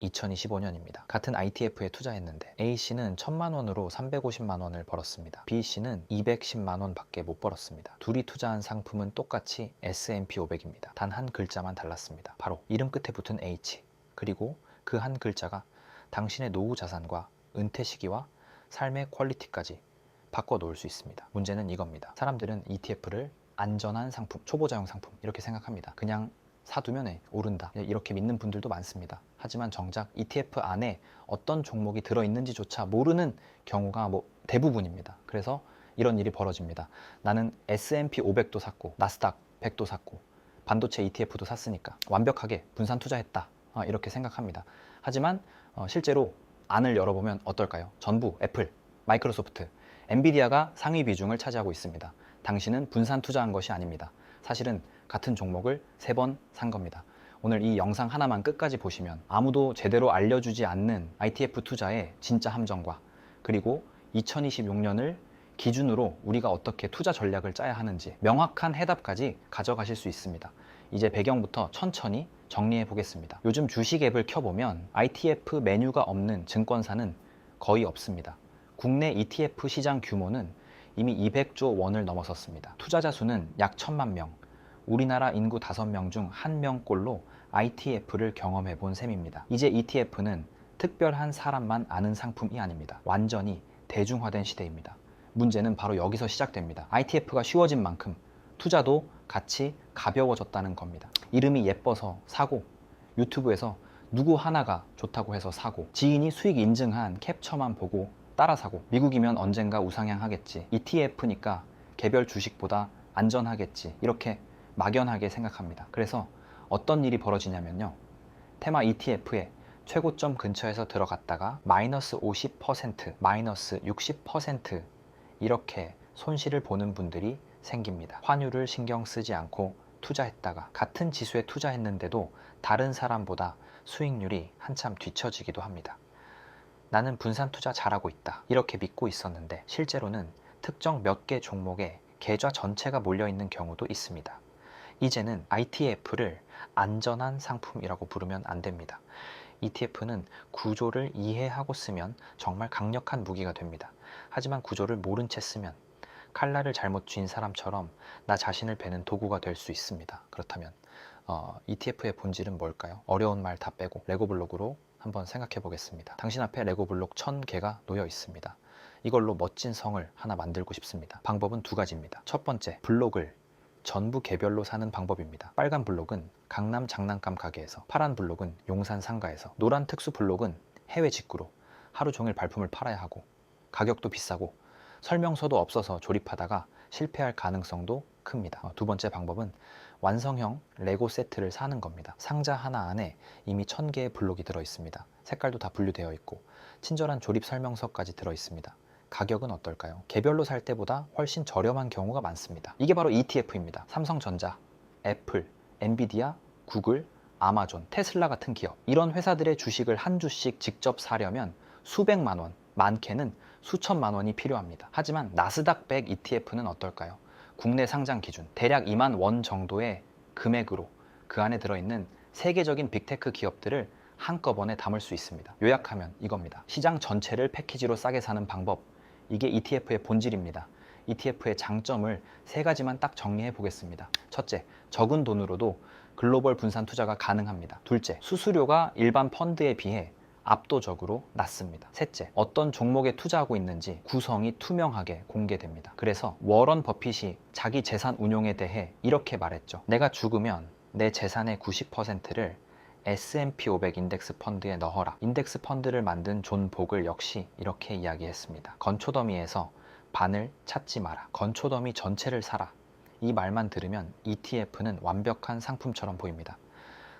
2025년입니다. 같은 ITF에 투자했는데 A씨는 1000만 원으로 350만 원을 벌었습니다. B씨는 210만 원 밖에 못 벌었습니다. 둘이 투자한 상품은 똑같이 S&P 500입니다. 단 한 글자만 달랐습니다. 바로 이름 끝에 붙은 H, 그리고 그 한 글자가 당신의 노후 자산과 은퇴 시기와 삶의 퀄리티까지 바꿔 놓을 수 있습니다. 문제는 이겁니다. 사람들은 ETF를 안전한 상품, 초보자용 상품 이렇게 생각합니다. 그냥 사두면 오른다 이렇게 믿는 분들도 많습니다. 하지만 정작 ETF 안에 어떤 종목이 들어있는지조차 모르는 경우가 대부분입니다. 그래서 이런 일이 벌어집니다. 나는 S&P 500도 샀고 나스닥 100도 샀고 반도체 ETF도 샀으니까 완벽하게 분산 투자했다 이렇게 생각합니다. 하지만 실제로 안을 열어보면 어떨까요? 전부 애플, 마이크로소프트, 엔비디아가 상위 비중을 차지하고 있습니다. 당신은 분산 투자한 것이 아닙니다. 사실은 같은 종목을 3번 산 겁니다. 오늘 이 영상 하나만 끝까지 보시면 아무도 제대로 알려주지 않는 ITF 투자의 진짜 함정과 그리고 2026년을 기준으로 우리가 어떻게 투자 전략을 짜야 하는지 명확한 해답까지 가져가실 수 있습니다. 이제 배경부터 천천히 정리해 보겠습니다. 요즘 주식 앱을 켜보면 ITF 메뉴가 없는 증권사는 거의 없습니다. 국내 ETF 시장 규모는 이미 200조 원을 넘어섰습니다. 투자자 수는 약 1000만 명, 우리나라 인구 5명 중 1명꼴로 ITF를 경험해 본 셈입니다. 이제 ETF는 특별한 사람만 아는 상품이 아닙니다. 완전히 대중화된 시대입니다. 문제는 바로 여기서 시작됩니다. ITF가 쉬워진 만큼 투자도 같이 가벼워졌다는 겁니다. 이름이 예뻐서 사고, 유튜브에서 누구 하나가 좋다고 해서 사고, 지인이 수익 인증한 캡처만 보고 따라 사고, 미국이면 언젠가 우상향하겠지, ETF니까 개별 주식보다 안전하겠지, 이렇게 막연하게 생각합니다. 그래서 어떤 일이 벌어지냐면요, 테마 ETF에 최고점 근처에서 들어갔다가 마이너스 50%, 마이너스 60% 이렇게 손실을 보는 분들이 생깁니다. 환율을 신경 쓰지 않고 투자했다가 같은 지수에 투자했는데도 다른 사람보다 수익률이 한참 뒤처지기도 합니다. 나는 분산 투자 잘하고 있다 이렇게 믿고 있었는데 실제로는 특정 몇 개 종목에 계좌 전체가 몰려있는 경우도 있습니다. 이제는 ITF를 안전한 상품이라고 부르면 안 됩니다. ETF는 구조를 이해하고 쓰면 정말 강력한 무기가 됩니다. 하지만 구조를 모른 채 쓰면 칼날을 잘못 쥔 사람처럼 나 자신을 베는 도구가 될 수 있습니다. 그렇다면 ETF의 본질은 뭘까요? 어려운 말 다 빼고 레고블록으로 한번 생각해 보겠습니다. 당신 앞에 레고블록 1000개가 놓여 있습니다. 이걸로 멋진 성을 하나 만들고 싶습니다. 방법은 2가지입니다. 첫 번째, 블록을 전부 개별로 사는 방법입니다. 빨간 블록은 강남 장난감 가게에서, 파란 블록은 용산 상가에서, 노란 특수 블록은 해외 직구로 하루 종일 발품을 팔아야 하고 가격도 비싸고 설명서도 없어서 조립하다가 실패할 가능성도 큽니다. 2번째 방법은 완성형 레고 세트를 사는 겁니다. 상자 하나 안에 이미 1000개의 블록이 들어 있습니다. 색깔도 다 분류되어 있고 친절한 조립 설명서까지 들어 있습니다. 가격은 어떨까요? 개별로 살 때보다 훨씬 저렴한 경우가 많습니다. 이게 바로 ETF입니다. 삼성전자, 애플, 엔비디아, 구글, 아마존, 테슬라 같은 기업, 이런 회사들의 주식을 한 주씩 직접 사려면 수백만 원, 많게는 수천만 원이 필요합니다. 하지만 나스닥 100 ETF는 어떨까요? 국내 상장 기준 대략 2만 원 정도의 금액으로 그 안에 들어있는 세계적인 빅테크 기업들을 한꺼번에 담을 수 있습니다. 요약하면 이겁니다. 시장 전체를 패키지로 싸게 사는 방법, 이게 ETF의 본질입니다. ETF의 장점을 3가지만 딱 정리해 보겠습니다. 첫째, 적은 돈으로도 글로벌 분산 투자가 가능합니다. 둘째, 수수료가 일반 펀드에 비해 압도적으로 낮습니다. 셋째, 어떤 종목에 투자하고 있는지 구성이 투명하게 공개됩니다. 그래서 워런 버핏이 자기 재산 운용에 대해 이렇게 말했죠. 내가 죽으면 내 재산의 90%를 S&P 500 인덱스 펀드에 넣어라. 인덱스 펀드를 만든 존 보글 역시 이렇게 이야기했습니다. 건초더미에서 반을 찾지 마라. 건초더미 전체를 사라. 이 말만 들으면 ETF는 완벽한 상품처럼 보입니다.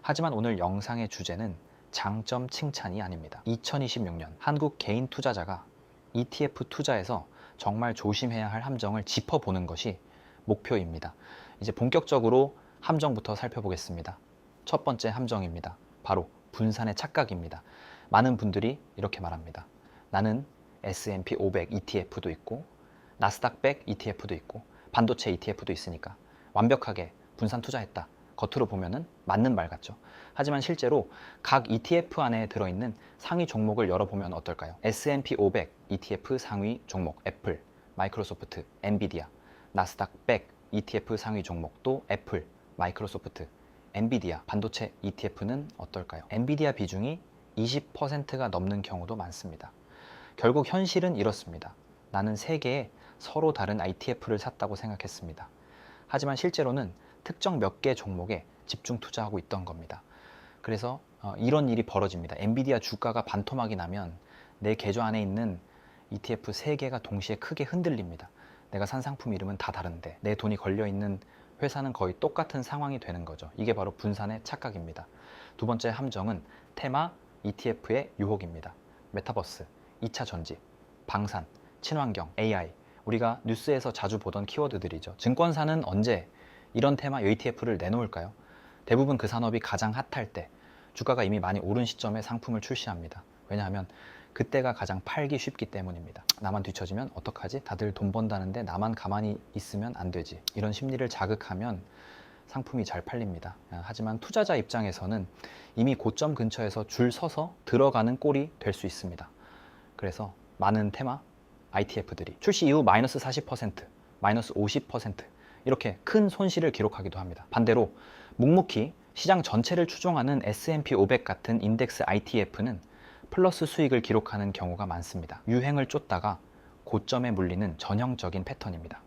하지만 오늘 영상의 주제는 장점 칭찬이 아닙니다. 2026년 한국 개인 투자자가 ETF 투자에서 정말 조심해야 할 함정을 짚어보는 것이 목표입니다. 이제 본격적으로 함정부터 살펴보겠습니다. 첫 번째 함정입니다. 바로 분산의 착각입니다. 많은 분들이 이렇게 말합니다. 나는 S&P 500 ETF도 있고 나스닥 100 ETF도 있고 반도체 ETF도 있으니까 완벽하게 분산 투자했다. 겉으로 보면은 맞는 말 같죠. 하지만 실제로 각 ETF 안에 들어있는 상위 종목을 열어보면 어떨까요? S&P 500 ETF 상위 종목 애플, 마이크로소프트, 엔비디아, 나스닥 100 ETF 상위 종목 또 애플, 마이크로소프트, 엔비디아, 반도체 ETF는 어떨까요? 엔비디아 비중이 20%가 넘는 경우도 많습니다. 결국 현실은 이렇습니다. 나는 3개의 서로 다른 ITF를 샀다고 생각했습니다. 하지만 실제로는 특정 몇 개 종목에 집중 투자하고 있던 겁니다. 그래서 이런 일이 벌어집니다. 엔비디아 주가가 반토막이 나면 내 계좌 안에 있는 ETF 3개가 동시에 크게 흔들립니다. 내가 산 상품 이름은 다 다른데 내 돈이 걸려있는 회사는 거의 똑같은 상황이 되는 거죠. 이게 바로 분산의 착각입니다. 두 번째 함정은 테마 ETF의 유혹입니다. 메타버스, 2차 전지, 방산, 친환경, AI, 우리가 뉴스에서 자주 보던 키워드들이죠. 증권사는 언제 이런 테마 ETF를 내놓을까요? 대부분 그 산업이 가장 핫할 때, 주가가 이미 많이 오른 시점에 상품을 출시합니다. 왜냐하면 그때가 가장 팔기 쉽기 때문입니다. 나만 뒤처지면 어떡하지? 다들 돈 번다는데 나만 가만히 있으면 안 되지. 이런 심리를 자극하면 상품이 잘 팔립니다. 하지만 투자자 입장에서는 이미 고점 근처에서 줄 서서 들어가는 꼴이 될 수 있습니다. 그래서 많은 테마 ITF들이 출시 이후 마이너스 40%, 마이너스 50% 이렇게 큰 손실을 기록하기도 합니다. 반대로 묵묵히 시장 전체를 추종하는 S&P 500 같은 인덱스 ITF는 플러스 수익을 기록하는 경우가 많습니다. 유행을 쫓다가 고점에 물리는 전형적인 패턴입니다.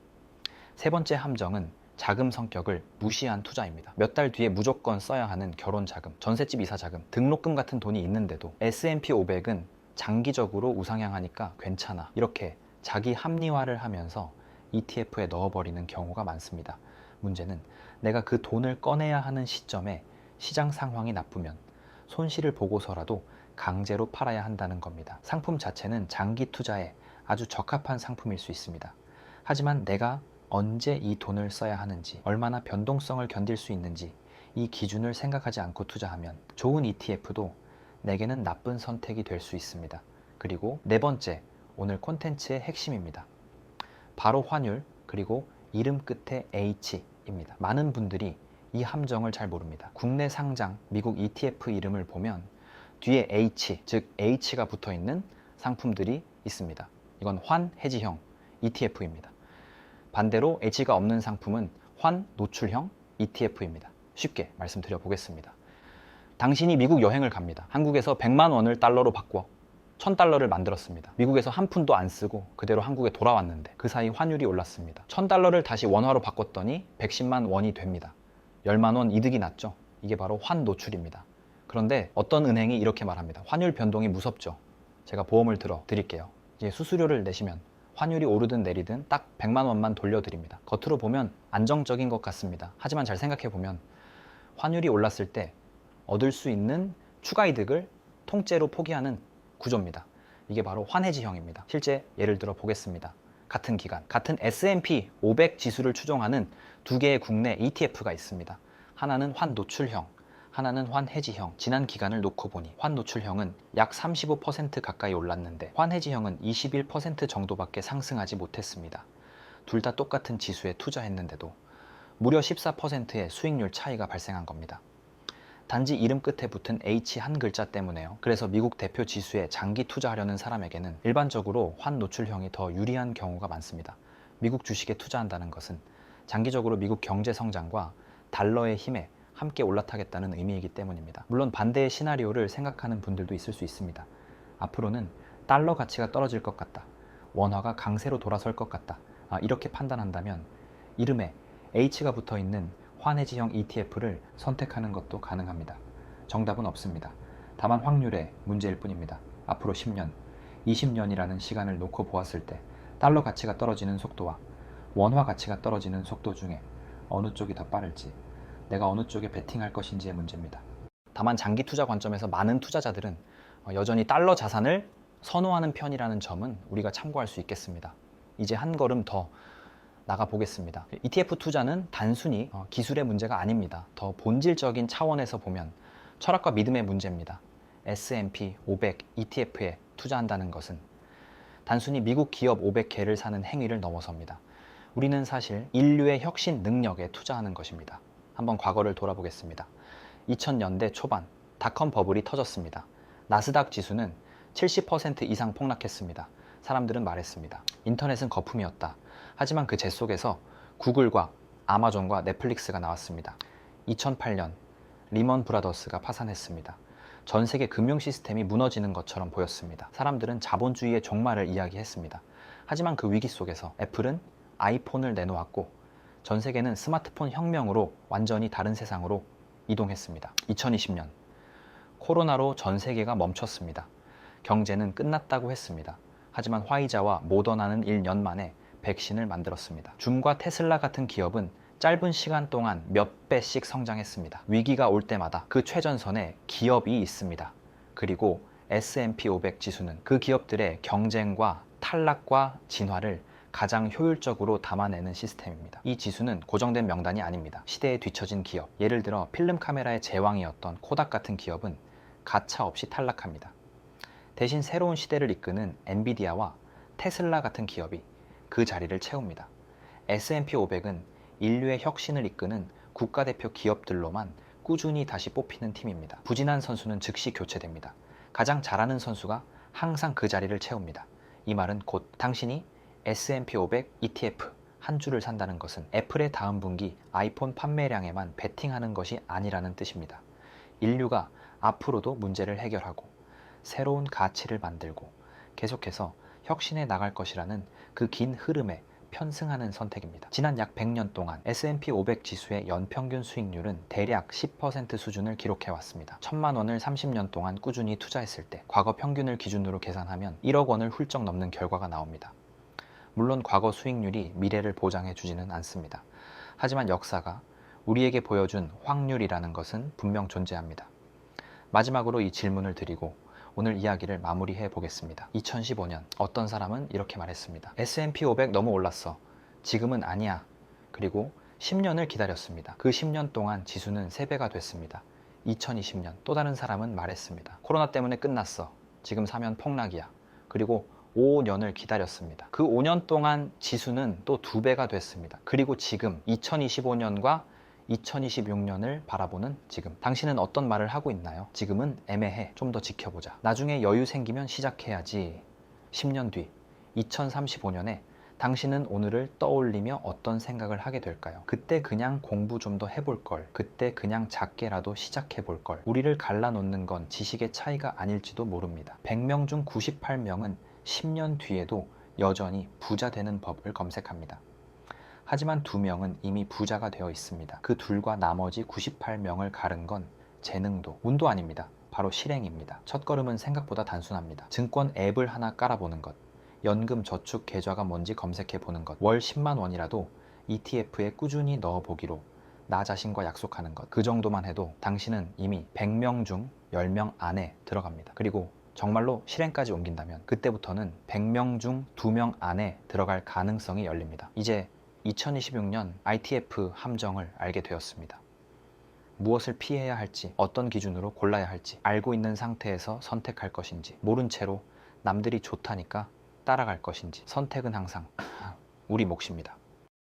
세 번째 함정은 자금 성격을 무시한 투자입니다. 몇 달 뒤에 무조건 써야 하는 결혼 자금, 전셋집 이사 자금, 등록금 같은 돈이 있는데도 S&P 500은 장기적으로 우상향하니까 괜찮아, 이렇게 자기 합리화를 하면서 ETF에 넣어버리는 경우가 많습니다. 문제는 내가 그 돈을 꺼내야 하는 시점에 시장 상황이 나쁘면 손실을 보고서라도 강제로 팔아야 한다는 겁니다. 상품 자체는 장기 투자에 아주 적합한 상품일 수 있습니다. 하지만 내가 언제 이 돈을 써야 하는지, 얼마나 변동성을 견딜 수 있는지 이 기준을 생각하지 않고 투자하면 좋은 ETF도 내게는 나쁜 선택이 될 수 있습니다. 그리고 네 번째, 오늘 콘텐츠의 핵심입니다. 바로 환율, 그리고 이름 끝에 H입니다. 많은 분들이 이 함정을 잘 모릅니다. 국내 상장 미국 ETF 이름을 보면 뒤에 H, 즉 H가 붙어 있는 상품들이 있습니다. 이건 환 해지형 ETF입니다. 반대로 H가 없는 상품은 환 노출형 ETF입니다. 쉽게 말씀드려 보겠습니다. 당신이 미국 여행을 갑니다. 한국에서 100만 원을 달러로 바꿔 1000달러를 만들었습니다. 미국에서 한 푼도 안 쓰고 그대로 한국에 돌아왔는데 그 사이 환율이 올랐습니다. 1000달러를 다시 원화로 바꿨더니 110만 원이 됩니다. 10만 원 이득이 났죠. 이게 바로 환 노출입니다. 그런데 어떤 은행이 이렇게 말합니다. 환율 변동이 무섭죠. 제가 보험을 들어 드릴게요. 이제 수수료를 내시면 환율이 오르든 내리든 딱 100만 원만 돌려드립니다. 겉으로 보면 안정적인 것 같습니다. 하지만 잘 생각해 보면 환율이 올랐을 때 얻을 수 있는 추가 이득을 통째로 포기하는 구조입니다. 이게 바로 환해지형입니다. 실제 예를 들어 보겠습니다. 같은 기간, 같은 S&P 500 지수를 추종하는 두 개의 국내 ETF가 있습니다. 하나는 환노출형, 하나는 환해지형. 지난 기간을 놓고 보니 환노출형은 약 35% 가까이 올랐는데 환해지형은 21% 정도밖에 상승하지 못했습니다. 둘 다 똑같은 지수에 투자했는데도 무려 14%의 수익률 차이가 발생한 겁니다. 단지 이름 끝에 붙은 H 한 글자 때문에요. 그래서 미국 대표 지수에 장기 투자하려는 사람에게는 일반적으로 환노출형이 더 유리한 경우가 많습니다. 미국 주식에 투자한다는 것은 장기적으로 미국 경제 성장과 달러의 힘에 함께 올라타겠다는 의미이기 때문입니다. 물론 반대의 시나리오를 생각하는 분들도 있을 수 있습니다. 앞으로는 달러 가치가 떨어질 것 같다, 원화가 강세로 돌아설 것 같다, 이렇게 판단한다면 이름에 H가 붙어 있는 환해지형 ETF를 선택하는 것도 가능합니다. 정답은 없습니다. 다만 확률의 문제일 뿐입니다. 앞으로 10년, 20년이라는 시간을 놓고 보았을 때 달러 가치가 떨어지는 속도와 원화 가치가 떨어지는 속도 중에 어느 쪽이 더 빠를지, 내가 어느 쪽에 베팅할 것인지의 문제입니다. 다만 장기 투자 관점에서 많은 투자자들은 여전히 달러 자산을 선호하는 편이라는 점은 우리가 참고할 수 있겠습니다. 이제 한 걸음 더 나가 보겠습니다. ETF 투자는 단순히 기술의 문제가 아닙니다. 더 본질적인 차원에서 보면 철학과 믿음의 문제입니다. S&P 500 ETF에 투자한다는 것은 단순히 미국 기업 500개를 사는 행위를 넘어섭니다. 우리는 사실 인류의 혁신 능력에 투자하는 것입니다. 한번 과거를 돌아보겠습니다. 2000년대 초반 닷컴 버블이 터졌습니다. 나스닥 지수는 70% 이상 폭락했습니다. 사람들은 말했습니다. 인터넷은 거품이었다. 하지만 그 재 속에서 구글과 아마존과 넷플릭스가 나왔습니다. 2008년 리먼 브라더스가 파산했습니다. 전 세계 금융 시스템이 무너지는 것처럼 보였습니다. 사람들은 자본주의의 종말을 이야기했습니다. 하지만 그 위기 속에서 애플은 아이폰을 내놓았고 전 세계는 스마트폰 혁명으로 완전히 다른 세상으로 이동했습니다. 2020년 코로나로 전 세계가 멈췄습니다. 경제는 끝났다고 했습니다. 하지만 화이자와 모더나는 1년 만에 백신을 만들었습니다. 줌과 테슬라 같은 기업은 짧은 시간 동안 몇 배씩 성장했습니다. 위기가 올 때마다 그 최전선에 기업이 있습니다. 그리고 S&P 500 지수는 그 기업들의 경쟁과 탈락과 진화를 가장 효율적으로 담아내는 시스템입니다. 이 지수는 고정된 명단이 아닙니다. 시대에 뒤처진 기업, 예를 들어 필름 카메라의 제왕이었던 코닥 같은 기업은 가차 없이 탈락합니다. 대신 새로운 시대를 이끄는 엔비디아와 테슬라 같은 기업이 그 자리를 채웁니다. S&P 500은 인류의 혁신을 이끄는 국가대표 기업들로만 꾸준히 다시 뽑히는 팀입니다. 부진한 선수는 즉시 교체됩니다. 가장 잘하는 선수가 항상 그 자리를 채웁니다. 이 말은 곧 당신이 S&P 500 ETF 한 주를 산다는 것은 애플의 다음 분기 아이폰 판매량에만 베팅하는 것이 아니라는 뜻입니다. 인류가 앞으로도 문제를 해결하고 새로운 가치를 만들고 계속해서 혁신해 나갈 것이라는 그 긴 흐름에 편승하는 선택입니다. 지난 약 100년 동안 S&P 500 지수의 연평균 수익률은 대략 10% 수준을 기록해 왔습니다. 1000만 원을 30년 동안 꾸준히 투자했을 때 과거 평균을 기준으로 계산하면 1억 원을 훌쩍 넘는 결과가 나옵니다. 물론 과거 수익률이 미래를 보장해 주지는 않습니다. 하지만 역사가 우리에게 보여준 확률이라는 것은 분명 존재합니다. 마지막으로 이 질문을 드리고 오늘 이야기를 마무리해 보겠습니다. 2015년 어떤 사람은 이렇게 말했습니다. S&P 500 너무 올랐어. 지금은 아니야. 그리고 10년을 기다렸습니다. 그 10년 동안 지수는 3배가 됐습니다. 2020년 또 다른 사람은 말했습니다. 코로나 때문에 끝났어. 지금 사면 폭락이야. 그리고 5년을 기다렸습니다. 그 5년 동안 지수는 또 2배가 됐습니다. 그리고 지금 2025년과 2026년을 바라보는 지금 당신은 어떤 말을 하고 있나요? 지금은 애매해. 좀 더 지켜보자. 나중에 여유 생기면 시작해야지. 10년 뒤 2035년에 당신은 오늘을 떠올리며 어떤 생각을 하게 될까요? 그때 그냥 공부 좀 더 해볼 걸. 그때 그냥 작게라도 시작해 볼 걸. 우리를 갈라놓는 건 지식의 차이가 아닐지도 모릅니다. 100명 중 98명은 10년 뒤에도 여전히 부자 되는 법을 검색합니다. 하지만 2명은 이미 부자가 되어 있습니다. 그 둘과 나머지 98명을 가른 건 재능도, 운도 아닙니다. 바로 실행입니다. 첫걸음은 생각보다 단순합니다. 증권 앱을 하나 깔아보는 것, 연금 저축 계좌가 뭔지 검색해 보는 것, 월 10만 원이라도 ETF에 꾸준히 넣어보기로 나 자신과 약속하는 것, 그 정도만 해도 당신은 이미 100명 중 10명 안에 들어갑니다. 그리고 정말로 실행까지 옮긴다면 그때부터는 100명 중 2명 안에 들어갈 가능성이 열립니다. 이제 2026년 ITF 함정을 알게 되었습니다. 무엇을 피해야 할지, 어떤 기준으로 골라야 할지 알고 있는 상태에서 선택할 것인지, 모른 채로 남들이 좋다니까 따라갈 것인지, 선택은 항상 우리 몫입니다.